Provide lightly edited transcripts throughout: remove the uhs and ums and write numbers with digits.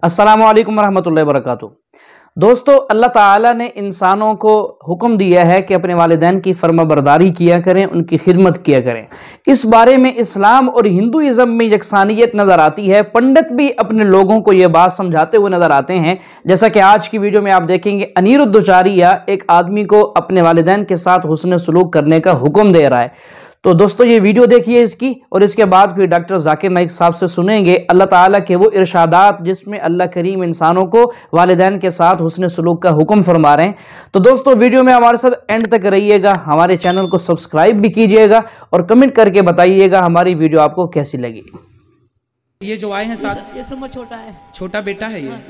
अस्सलामु अलैकुम रहमतुल्लाहि वबरकातुहू। दोस्तों, अल्लाह ताला ने इंसानों को हुक्म दिया है कि अपने वालिदैन की फर्माबरदारी किया करें, उनकी खिदमत किया करें। इस बारे में इस्लाम और हिंदुइज़्म में यकसानियत नज़र आती है। पंडित भी अपने लोगों को ये बात समझाते हुए नज़र आते हैं। जैसा कि आज की वीडियो में आप देखेंगे, अनीरुद्दोचारिया एक आदमी को अपने वालिदैन के साथ हुस्न सलूक करने का हुक्म दे रहा है। तो दोस्तों, ये वीडियो देखिए इसकी, और इसके बाद फिर डॉक्टर जाकिर नाइक साहब से सुनेंगे अल्लाह ताला के वो इरशादात जिसमें अल्लाह करीम इंसानों को वालिदैन के साथ हुस्न सलूक का हुक्म फरमा रहे हैं। तो दोस्तों, वीडियो में हमारे साथ एंड तक रहिएगा। हमारे चैनल को सब्सक्राइब भी कीजिएगा और कमेंट करके बताइएगा हमारी वीडियो आपको कैसी लगी। ये जो आए हैं साथ, ये सब छोटा है, छोटा बेटा है ये।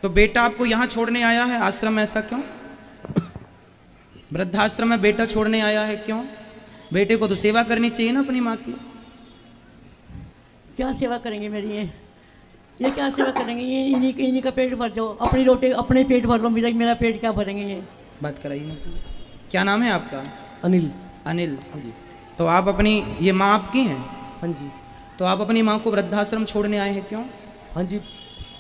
तो बेटा आपको यहाँ छोड़ने आया है आश्रम में, ऐसा क्यों? वृद्धाश्रम में बेटा छोड़ने आया है, क्यों? बेटे को तो सेवा करनी चाहिए ना अपनी माँ की। क्या सेवा करेंगे मेरी? ये क्या सेवा करेंगे? ये इन्हीं का पेट भर जाओ, अपनी रोटी अपने पेट भर लो, मेरा पेट क्या भरेंगे? ये बात कराइए ना। क्या नाम है आपका? अनिल। अनिल। हाँ जी। तो आप अपनी, ये माँ आपकी हैं? हाँ जी। तो आप अपनी माँ को वृद्धाश्रम छोड़ने आए हैं, क्यों? हाँ जी,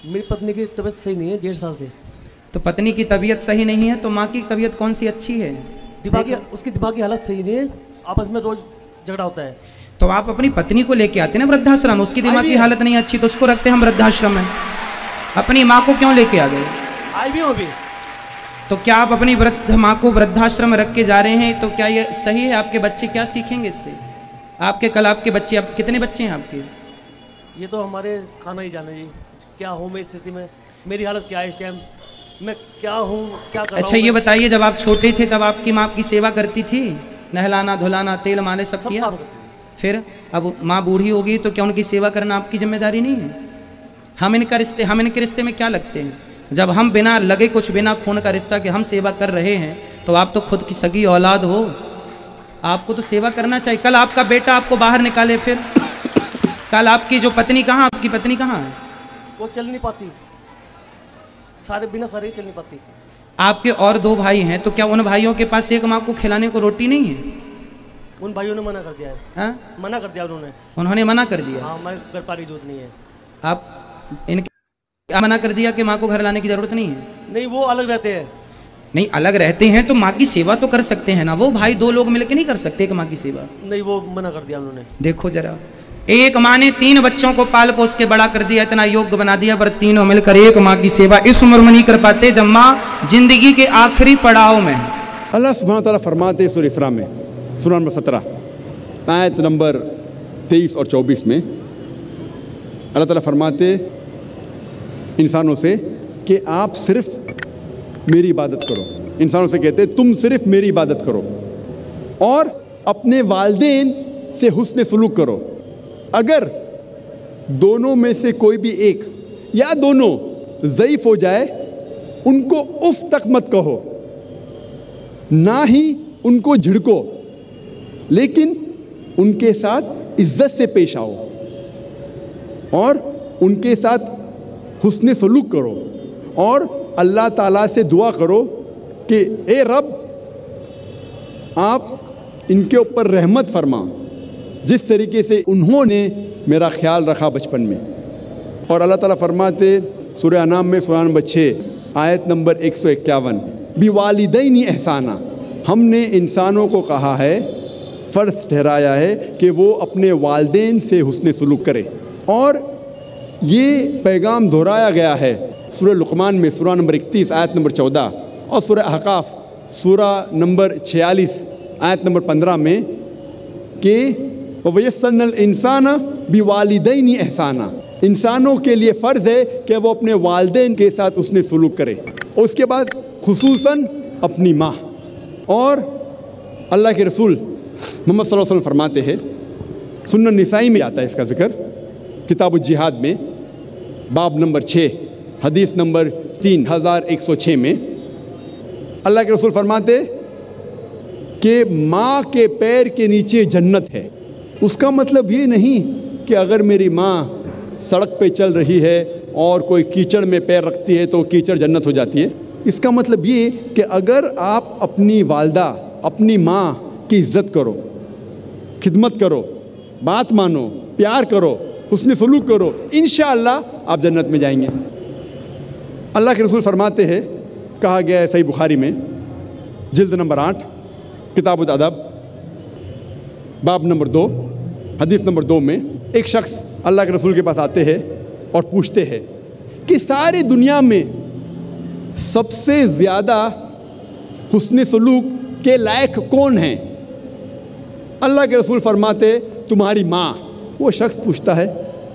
मेरी पत्नी की तबीयत सही नहीं है 1.5 साल से। तो पत्नी की तबीयत सही नहीं है, तो माँ की तबीयत कौन सी अच्छी है? उसकी दिमागी हालत सही नहीं है, आपस में रोज झगड़ा होता है। तो आप अपनी पत्नी को लेके आते ना वृद्धाश्रम, उसकी दिमागी हालत नहीं अच्छी तो उसको रखते हम वृद्धाश्रम में। अपनी माँ को क्यों लेके आ गए? आई भी हूँ अभी। तो क्या आप अपनी वृद्ध माँ को वृद्धाश्रम में रख के जा रहे हैं, तो क्या ये सही है? आपके बच्चे क्या सीखेंगे इससे? आपके कल आपके बच्चे, आप कितने बच्चे हैं आपके? ये तो हमारे खाना ही जाने जी, क्या हूँ मैं इस स्थिति में, मेरी हालत क्या है इस टाइम, मैं क्या हूँ, क्या कर रहा हूँ। अच्छा, ये बताइए, जब आप छोटे थे तब आपकी माँ आपकी सेवा करती थी? नहलाना धुलाना तेल मालिश सब किया? फिर अब माँ बूढ़ी होगी तो क्या उनकी सेवा करना आपकी जिम्मेदारी नहीं है? हम इनके रिश्ते में क्या लगते हैं? जब हम बिना लगे कुछ, बिना खून का रिश्ता कि हम सेवा कर रहे हैं, तो आप तो खुद की सगी औलाद हो, आपको तो सेवा करना चाहिए। कल आपका बेटा आपको बाहर निकाले, फिर कल आपकी जो पत्नी कहाँ, आपकी पत्नी कहाँ है? वो चल नहीं पाती, बिना सारे चल नहीं पाती। आपके और 2 भाई हैं, तो क्या उन भाइयों के पास एक माँ को खिलाने को रोटी नहीं है? उन भाइयों ने मना कर दिया है। हाँ? मना कर दिया उन्होंने मना कर दिया। हाँ, मैं घर पारी जरूरत नहीं है। आप इनके मना कर दिया कि माँ को घर लाने की जरूरत नहीं है? नहीं, वो अलग रहते हैं। नहीं, अलग रहते हैं तो माँ की सेवा तो कर सकते हैं ना। वो भाई 2 लोग मिलकर नहीं कर सकते कि माँ की सेवा? नहीं, वो मना कर दिया उन्होंने। देखो जरा, एक माँ ने 3 बच्चों को पाल पोस के बड़ा कर दिया, इतना योग्य बना दिया, पर तीनों मिलकर एक माँ की सेवा इस उम्र में नहीं कर पाते जब माँ जिंदगी के आखिरी पड़ाव में। अल्लाह सुब्हानहू व तआला फरमाते सूरह इसरा में, सूरह नंबर 17 आयत नंबर 23 और 24 में अल्लाह ताला फरमाते इंसानों से कि आप सिर्फ मेरी इबादत करो। इंसानों से कहते तुम सिर्फ मेरी इबादत करो और अपने वालिदैन से हुस्न सलूक करो। अगर दोनों में से कोई भी एक या दोनों ज़ईफ़ हो जाए, उनको उफ तक मत कहो, ना ही उनको झिड़को, लेकिन उनके साथ इज्जत से पेश आओ और उनके साथ हुस्न सलूक करो और अल्लाह ताला से दुआ करो कि ए रब, आप इनके ऊपर रहमत फरमा जिस तरीके से उन्होंने मेरा ख्याल रखा बचपन में। और अल्लाह ताला फरमाते सूरह अनाम में, सूरह नंबर 6 आयत नंबर 151, बिवालिदैनी एहसाना, हमने इंसानों को कहा है, फ़र्ज़ ठहराया है कि वो अपने वालिदैन से हुस्न सलूक करे। और ये पैगाम दोहराया गया है सूरह लुक़मान में, सूरह नंबर 31 आयत नंबर 14 और सूरह अहक़ाफ़ सूरह नंबर 46 आयत नंबर 15 में कि वयस्सरनल इंसाना बिवालिदैनी एहसाना, इंसानों के लिए फ़र्ज़ है कि वो अपने वालिदैन के साथ उसने सलूक करे। और उसके बाद खुसूसन अपनी माँ। और अल्लाह के रसूल मोहम्मद सल्लल्लाहु अलैहि वसल्लम फरमाते हैं, सुन्नन निसाई में आता है इसका ज़िक्र, किताब जिहाद में बाब नंबर 6 हदीस नंबर 3106 में अल्लाह के रसूल फरमाते कि माँ के पैर के नीचे जन्नत है। उसका मतलब ये नहीं कि अगर मेरी माँ सड़क पे चल रही है और कोई कीचड़ में पैर रखती है तो कीचड़ जन्नत हो जाती है। इसका मतलब ये कि अगर आप अपनी वालदा, अपनी माँ की इज़्ज़त करो, खिदमत करो, बात मानो, प्यार करो, हुस्न सलूक करो, इंशाअल्लाह आप जन्नत में जाएंगे। اللہ کے رسول فرماتے ہیں, کہا گیا ہے صحیح بخاری میں جلد نمبر 8 کتاب الادب باب نمبر 2 حدیث نمبر 2 میں, ایک شخص اللہ کے رسول کے پاس آتے ہیں اور پوچھتے ہیں کہ ساری دنیا میں سب سے زیادہ حسن سلوک کے لائق کون ہیں؟ اللہ کے رسول فرماتے تمہاری ماں. وہ شخص پوچھتا ہے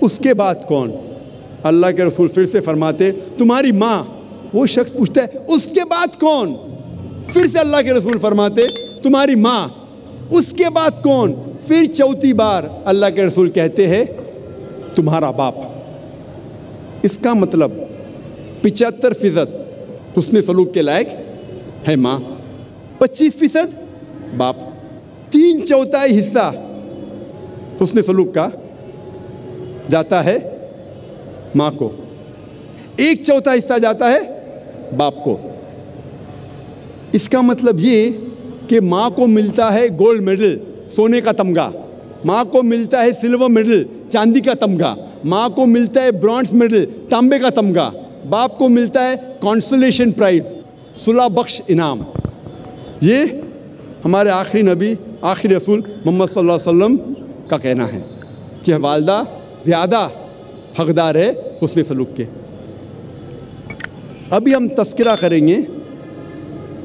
اس کے بعد کون؟ اللہ کے رسول پھر سے فرماتے تمہاری ماں. وہ شخص پوچھتا ہے اس کے بعد کون؟ پھر سے اللہ کے رسول فرماتے تمہاری ماں. اس کے بعد کون؟ پھر چوتھی بار اللہ کے رسول کہتے ہیں تمہارا باپ. اس کا مطلب 75% حسن سلوک کے لائق ہے ماں, 25% باپ, 3/4 حصہ حسن سلوک کا جاتا ہے ماں کو, 1/4 حصہ جاتا ہے باپ کو. اس کا مطلب یہ کہ ماں کو ملتا ہے گولڈ میڈل, سونے کا تمغہ, ماں کو ملتا ہے سلور میڈل, چاندی کا تمغہ, ماں کو ملتا ہے برونز میڈل, تانبے کا تمغہ, باپ کو ملتا ہے کانسولیشن پرائز, صلح بخش انعام. یہ ہمارے آخری نبی آخری رسول محمد صلی اللہ علیہ وسلم کا کہنا ہے کہ والدہ زیادہ حقدار ہے حسن سلوک کے. ابھی ہم تذکرہ کریں گے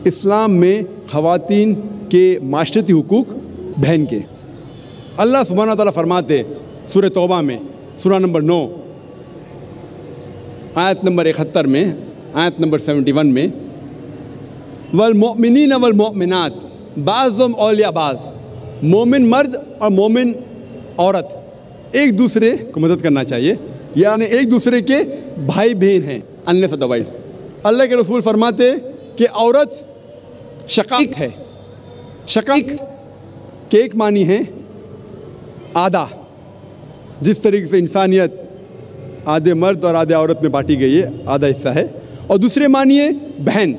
اسلام میں خواتین کے معاشرتی حقوق بہن کے. اللہ سبحانہ و تعالیٰ فرماتے سورہ توبہ میں سورہ نمبر 9 آیت نمبر 71 میں, آیت نمبر 71 میں, والمؤمنین والمؤمنات بعضهم اولیاء بعض, مومن مرد اور مومن عورت ایک دوسرے کو مدد کرنا چاہیے, یعنی ایک دوسرے کے بھائی بہن ہیں unless otherwise. اللہ کے رسول فرماتے کہ عورت شقیق ہے. شقیق کے ایک معنی ہے آدھا, جس طریقے سے انسانیت آدھے مرد اور آدھے عورت میں بانٹی گئی ہے, آدھا حصہ ہے, اور دوسرے معنی ہے بہن.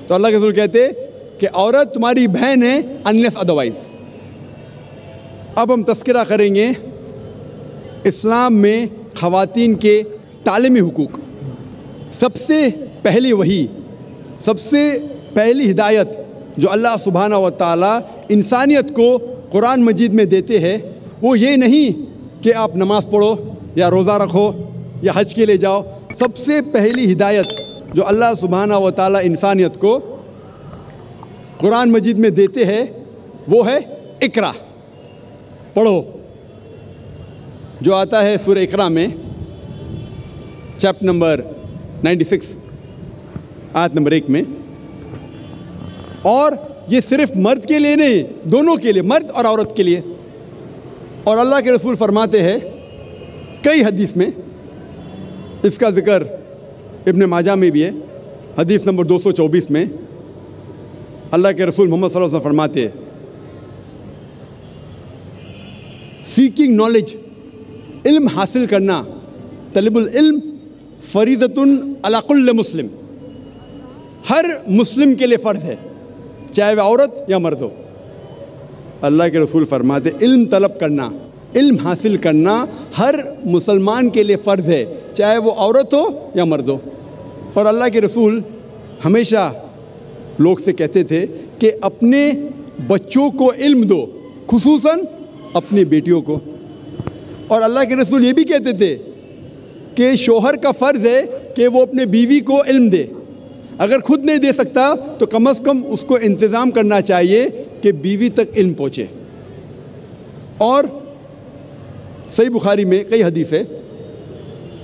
تو اللہ کے رسول کہتے کہ عورت تمہاری بہن ہے unless otherwise. اب ہم تذکرہ کریں گے اسلام میں خواتین کے تعلیمی حقوق. سب سے پہلی وحی, سب سے پہلی ہدایت جو اللہ سبحانہ و تعالیٰ انسانیت کو قرآن مجید میں دیتے ہیں وہ یہ نہیں کہ آپ نماز پڑھو یا روزہ رکھو یا حج کے لیے جاؤ. سب سے پہلی ہدایت جو اللہ سبحانہ و تعالیٰ انسانیت کو قرآن مجید میں دیتے ہیں وہ ہے اقرا, پڑھو, جو آتا ہے سورہ اقرا میں چیپٹر نمبر 96 آیت نمبر 1 میں. اور یہ صرف مرد کے لیے نہیں, دونوں کے لیے, مرد اور عورت کے لیے. اور اللہ کے رسول فرماتے ہیں کئی حدیث میں, اس کا ذکر ابن ماجہ میں بھی ہے, حدیث نمبر 224 میں اللہ کے رسول محمد صلی اللہ علیہ وسلم فرماتے ہیں سیکنگ نالج, علم حاصل کرنا, طلب العلم فریضۃ علی کل مسلم, ہر مسلم کے لیے فرض ہے, چاہے وہ عورت یا مرد ہو. اللہ کے رسول فرماتے علم طلب کرنا, علم حاصل کرنا ہر مسلمان کے لیے فرض ہے, چاہے وہ عورت ہو یا مرد ہو. اور اللہ کے رسول ہمیشہ لوگ سے کہتے تھے کہ اپنے بچوں کو علم دو, خصوصاً اپنی بیٹیوں کو. اور اللہ کے رسول یہ بھی کہتے تھے کہ شوہر کا فرض ہے کہ وہ اپنے بیوی کو علم دے, اگر خود نہیں دے سکتا تو کم از کم اس کو انتظام کرنا چاہیے کہ بیوی تک علم پہنچے. اور صحیح بخاری میں کئی حدیث ہے,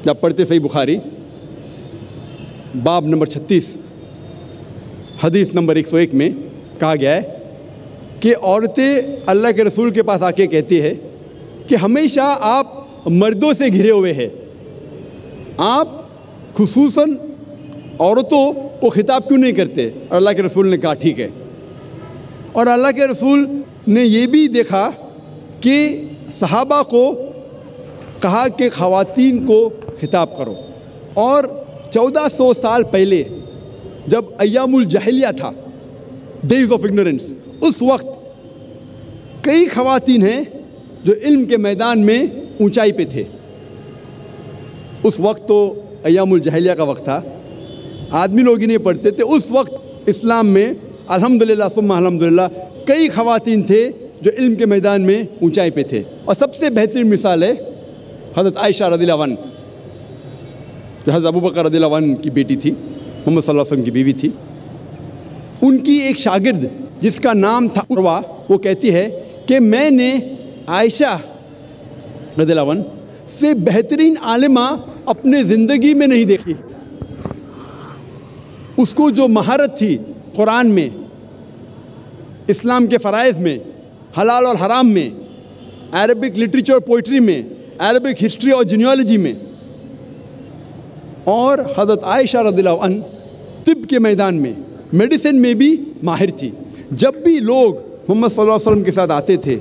جب پڑھتے صحیح بخاری باب نمبر 36 حدیث نمبر 101 میں کہا گیا ہے کہ عورتیں اللہ کے رسول کے پاس آ کے کہتی ہے کہ ہمیشہ آپ مردوں سے گھرے ہوئے ہیں, آپ خصوصاً عورتوں کو خطاب کیوں نہیں کرتے؟ اور اللہ کے رسول نے کہا ٹھیک ہے. اور اللہ کے رسول نے یہ بھی دیکھا کہ صحابہ کو کہا کہ خواتین کو خطاب کرو. اور 1400 سال پہلے جب ایام الجاہلیہ تھا, ڈیز آف اگنورنس, اس وقت کئی خواتین ہیں جو علم کے میدان میں اونچائی پہ تھے. اس وقت تو ایام الجاہلیہ کا وقت تھا, आदमी लोग ही नहीं पढ़ते थे। उस वक्त इस्लाम में अल्हम्दुलिल्लाह सुम्मा अल्हम्दुलिल्लाह कई ख़वातीन थे जो इल्म के मैदान में ऊंचाई पे थे। और सबसे बेहतरीन मिसाल है हज़रत आयशा रज़ियल्लाहु अन्हा, जो हज़रत अबू बकर रज़ियल्लाहु अन्हु की बेटी थी, मोहम्मद सल्लल्लाहु अलैहि वसल्लम की बीवी थी। उनकी एक शागिर्द जिसका नाम था उर्वा, वो कहती है कि मैंने आयशा रज़ियल्लाहु अन्हा से बेहतरीन आलिमा अपने ज़िंदगी में नहीं देखी। उसको जो महारत थी कुरान में, इस्लाम के फ़राइज़ में, हलाल और हराम में, अरबिक लिटरेचर और पोइट्री में, अरबिक हिस्ट्री और जीनियोलॉजी में, और हज़रत आयशा रज़ियल्लाहु अन्हा तिब के मैदान में, मेडिसिन में भी माहिर थी। जब भी लोग मोहम्मद सल्लल्लाहु अलैहि वसल्लम के साथ आते थे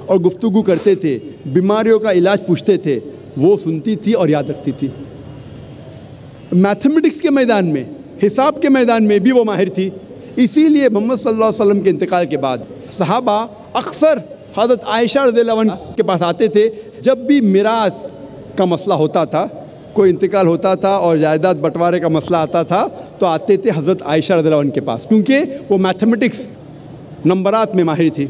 और गुफ्तगू करते थे, बीमारियों का इलाज पूछते थे, वो सुनती थी और याद रखती थी। मैथमेटिक्स के मैदान में, हिसाब के मैदान में भी वो माहिर थी। इसीलिए मोहम्मद सल्लल्लाहु अलैहि वसल्लम के इंतकाल के बाद सहाबा अक्सर हज़रत आयशा रज़ियल्लाहु अन्हा के पास आते थे। जब भी मिरास का मसला होता था, कोई इंतकाल होता था और जायदाद बंटवारे का मसला आता था, तो आते थे हज़रत आयशा रज़ियल्लाहु अन्हा के पास, क्योंकि वो मैथमेटिक्स नंबरात में माहिर थी।